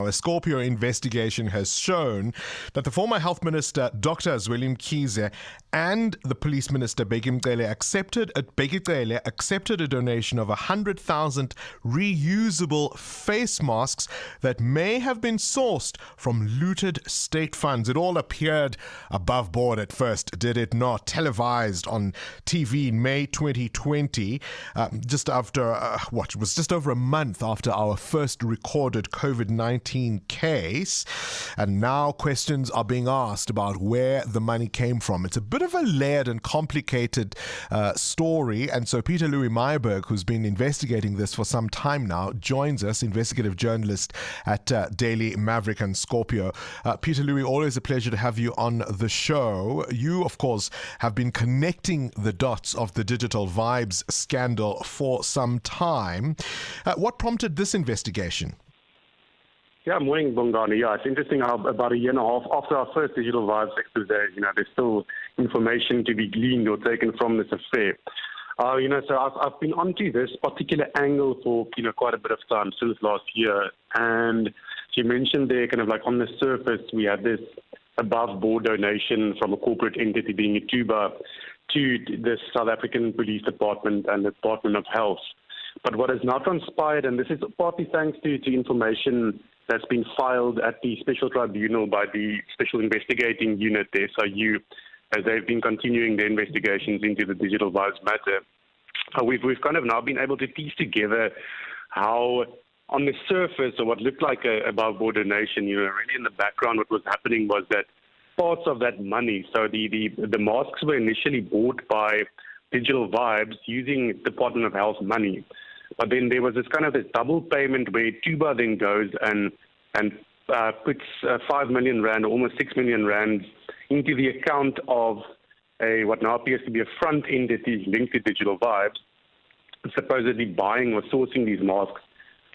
a Scorpio investigation has shown that the former Health Minister, Dr. Zweli Mkhize, and the Police Minister, Bheki Cele, accepted a donation of 100,000 reusable face masks that may have been sourced from looted state funds. It all appeared above board at first, did it not? Televised on TV in May 2020, just after, it was just over a month after our first recorded COVID-19 case. And now questions are being asked about where the money came from. It's a bit of a layered and complicated story. And so Peter Louis Meyerberg, who's been investigating this for some time now, joins us, investigative journalist at Daily Maverick and Scorpio. Peter Louis, always a pleasure to have you on the show. You, of course, have been connecting the dots of the Digital Vibes scandal for some time. What prompted this investigation? Yeah, morning, Bongani. Yeah, it's interesting how about a year and a half after our first Digital Vibes expose, there's still information to be gleaned or taken from this affair. So I've been onto this particular angle for, quite a bit of time since last year. And you mentioned there, kind of like on the surface, we had this above board donation from a corporate entity being Ithuba to the South African Police Department and the Department of Health. But what has now transpired, and this is partly thanks to information that's been filed at the Special Tribunal by the Special Investigating Unit, the SIU, as they've been continuing their investigations into the Digital Vibes matter. We've kind of now been able to piece together how, on the surface, or what looked like a above-board donation, really in the background what was happening was that parts of that money, so the masks were initially bought by Digital Vibes using Department of Health money. But then there was this double payment where Ithuba then goes and puts 5 million rand, or almost 6 million rand, into the account of what now appears to be a front entity linked to Digital Vibes, supposedly buying or sourcing these masks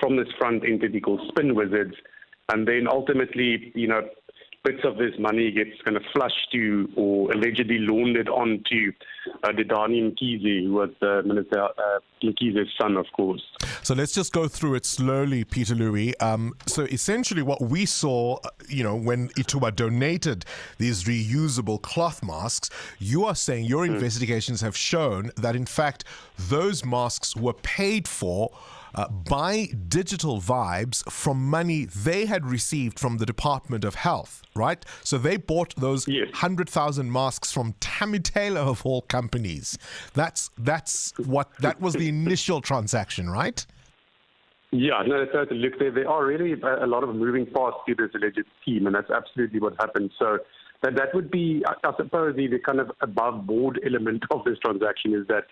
from this front entity called Spin Wizards, and then ultimately, bits of this money gets kind of flushed to or allegedly laundered onto Didani Mkhize, who was Minister Mkhize's son, of course. So let's just go through it slowly, Peter Louis. So essentially what we saw, when Ithuba donated these reusable cloth masks, you are saying your investigations have shown that, in fact, those masks were paid for by Digital Vibes from money they had received from the Department of Health, right? So they bought those 100,000 masks from Tammy Taylor, of all companies. That was the initial transaction, right? Yeah, no, totally. Look, there are really a lot of moving parts to this alleged scheme, and that's absolutely what happened. So that would be, I suppose, the kind of above board element of this transaction is that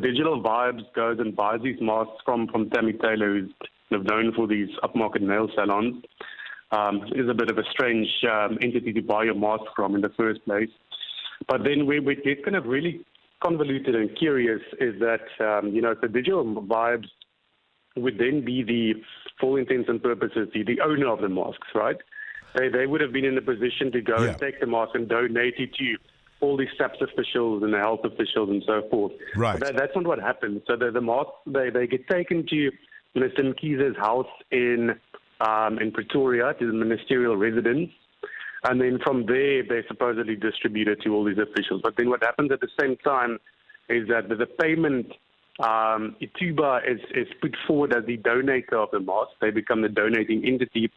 Digital Vibes goes and buys these masks from Tammy Taylor, who's known for these upmarket nail salons. Is a bit of a strange entity to buy your mask from in the first place. But then where it gets kind of really convoluted and curious is that, the Digital Vibes would then be for all intents and purposes, the owner of the masks, right? They would have been in a position to go and take the mask and donate it to all these SAPS officials and the health officials and so forth. Right. But that's not what happened. So the masks, they get taken to Minister Mkhize's house in Pretoria, to the ministerial residence. And then from there, they supposedly distributed to all these officials. But then what happens at the same time is that the payment, Ithuba is put forward as the donator of the mask. They become the donating entity.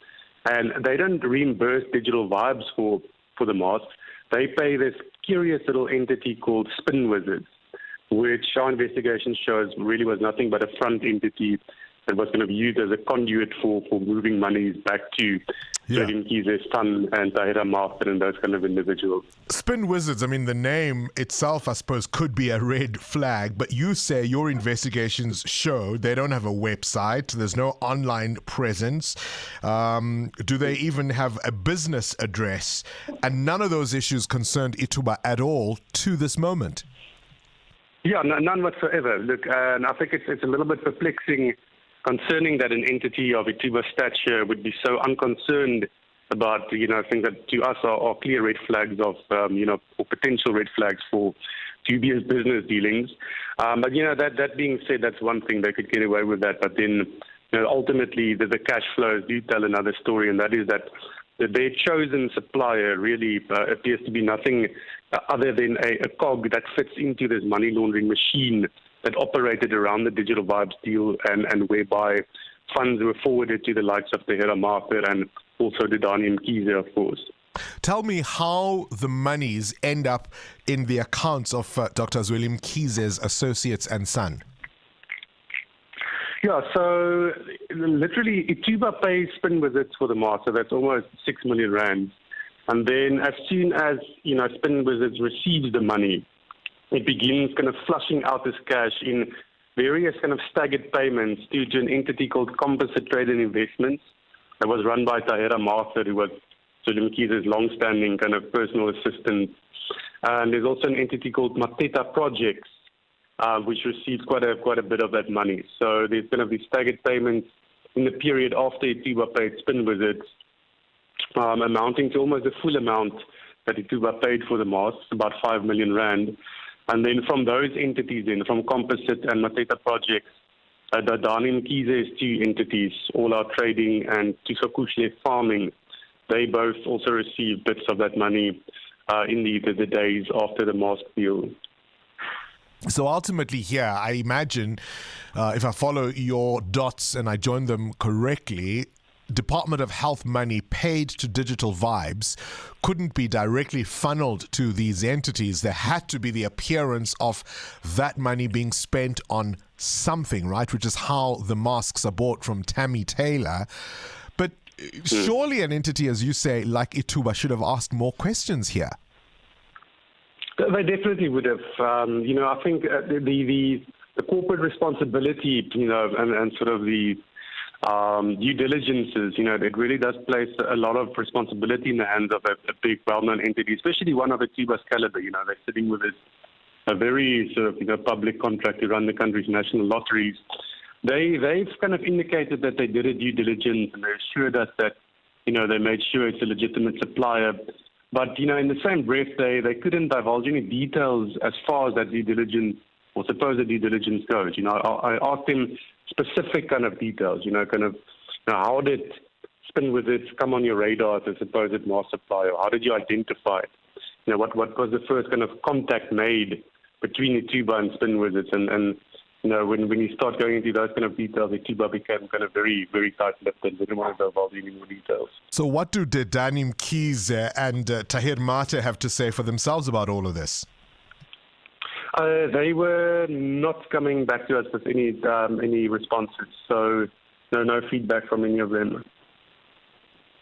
And they don't reimburse Digital Vibes for the masks. They pay this curious little entity called Spin Wizards, which our investigation shows really was nothing but a front entity that was going to be used as a conduit for moving monies back to Mkhize's son and Tahira Master and those kind of individuals. Spin Wizards, I mean, the name itself, I suppose, could be a red flag, but you say your investigations show they don't have a website, there's no online presence. Do they even have a business address? And none of those issues concerned Ithuba at all to this moment. Yeah, none whatsoever. Look, and I think it's a little bit perplexing concerning that an entity of Ithuba's stature would be so unconcerned about, things that to us are clear red flags of, or potential red flags for dubious business dealings. But, that being said, that's one thing. They could get away with that. But then ultimately the cash flows do tell another story, and that is that their chosen supplier really appears to be nothing other than a cog that fits into this money laundering machine that operated around the Digital Vibes deal, and whereby funds were forwarded to the likes of Tahira Martha and also the Daniel Mkhize, of course. Tell me how the monies end up in the accounts of Dr. Zweli Mkhize's associates and son. Yeah, so literally Ithuba pays spin visits for the mask, so that's almost 6 million rand. And then as soon as, spin visits receives the money, it begins kind of flushing out this cash in various kind of staggered payments to an entity called Composite Trade and Investments that was run by Tahira Martha, who was Zweli Mkhize's long-standing kind of personal assistant. And there's also an entity called Mateta Projects, which received quite a bit of that money. So there's going to be staggered payments in the period after Ithuba paid spin visits, amounting to almost the full amount that Ithuba paid for the masks, about 5 million rand. And then from those entities, from Composite and Mateta Projects, the Daniel Mkhize's two entities, All Out Trading and Tusokushle Farming, they both also received bits of that money in the days after the mask deal. So ultimately here, I imagine, if I follow your dots and I join them correctly, Department of Health money paid to Digital Vibes couldn't be directly funneled to these entities. There had to be the appearance of that money being spent on something, right? Which is how the masks are bought from Tammy Taylor. But surely an entity, as you say, like Ithuba, should have asked more questions here. They definitely would have. I think the corporate responsibility, and sort of the due diligences, it really does place a lot of responsibility in the hands of a big, well-known entity, especially one of Ithuba's caliber. They're sitting with a very sort of public contract to run the country's national lotteries. They've kind of indicated that they did a due diligence, and they assured us that they made sure it's a legitimate supplier. But, in the same breath, they couldn't divulge any details as far as that due diligence or supposed due diligence goes. I asked them specific kind of details, how did spin visits come on your radar as a supposed mask supplier? How did you identify it? What was the first kind of contact made between Ithuba and spin visits? And when you start going into those kind of details, Ithuba became kind of very, very tight-lipped and didn't want to divulge any more details. So what do Daniel Mkhize and Tahira Martha have to say for themselves about all of this? They were not coming back to us with any responses, so no feedback from any of them.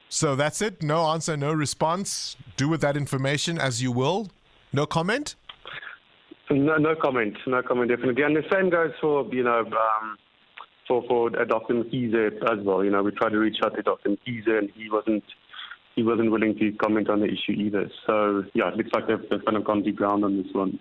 So that's it? No answer, no response? Do with that information as you will? No comment? No comment, definitely. And the same goes for, for Dr. Mkhize as well. We tried to reach out to Dr. Mkhize, and he wasn't willing to comment on the issue either. So, yeah, it looks like they've kind of gone to ground on this one.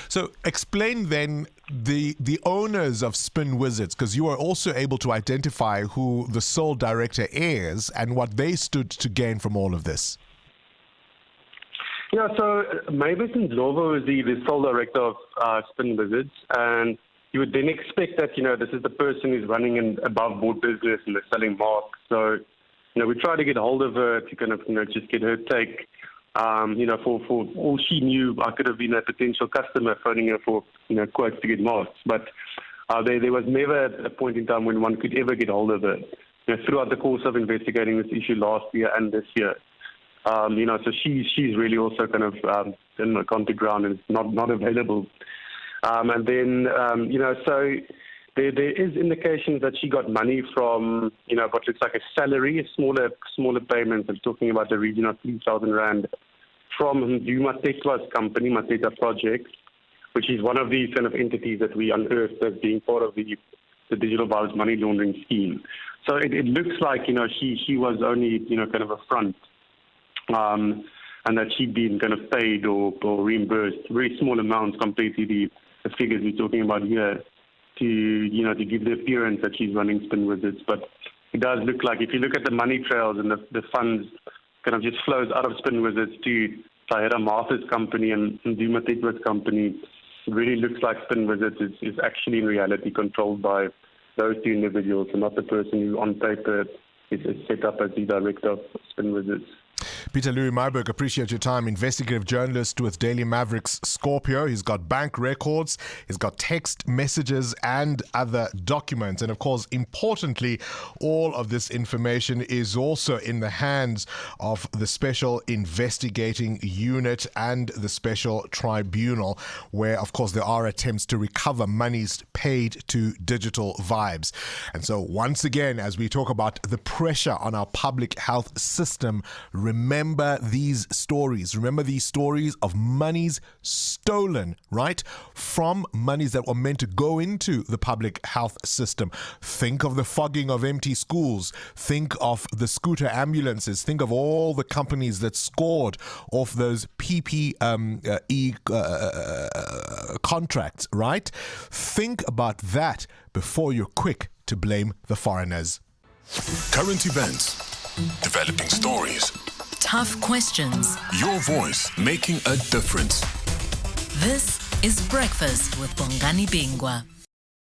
So explain then the owners of Spin Wizards, because you are also able to identify who the sole director is and what they stood to gain from all of this. Yeah, so Mavis Ndlovu is the sole director of Spin Wizards, and you would then expect that, this is the person who's running an above-board business and they're selling masks. So, we try to get hold of her to kind of, just get her take. For all she knew, I could have been a potential customer phoning her for, quotes to get masks. But there was never a point in time when one could ever get hold of her. Throughout the course of investigating this issue last year and this year. So she's really also kind of gone to ground and is not available. And then, so there is indications that she got money from, what looks like a salary, a smaller payment. I'm talking about the region of 3,000 rand from Mateta's company, Mateta Projects, which is one of these kind of entities that we unearthed as being part of the Digital Vibes money laundering scheme. So it looks like, she was only, kind of a front. And that she'd been kind of paid or reimbursed very small amounts compared to the figures we're talking about here to give the appearance that she's running Spin Wizards. But it does look like, if you look at the money trails and the funds kind of just flows out of Spin Wizards to Tahira Martha's company and Mateta's company, it really looks like Spin Wizards is actually in reality controlled by those two individuals and not the person who on paper is set up as the director of Spin Wizards. Peter Louis Marburg, appreciate your time. Investigative journalist with Daily Maverick's Scorpio. He's got bank records, he's got text messages and other documents. And of course, importantly, all of this information is also in the hands of the Special Investigating Unit and the Special Tribunal, where, of course, there are attempts to recover monies paid to Digital Vibes. And so, once again, as we talk about the pressure on our public health system, remember these stories. Remember these stories of monies stolen, right? From monies that were meant to go into the public health system. Think of the fogging of empty schools. Think of the scooter ambulances. Think of all the companies that scored off those PPE contracts, right? Think about that before you're quick to blame the foreigners. Current events, developing stories, tough questions. your voice making a difference. This is Breakfast with Bongani Bingwa.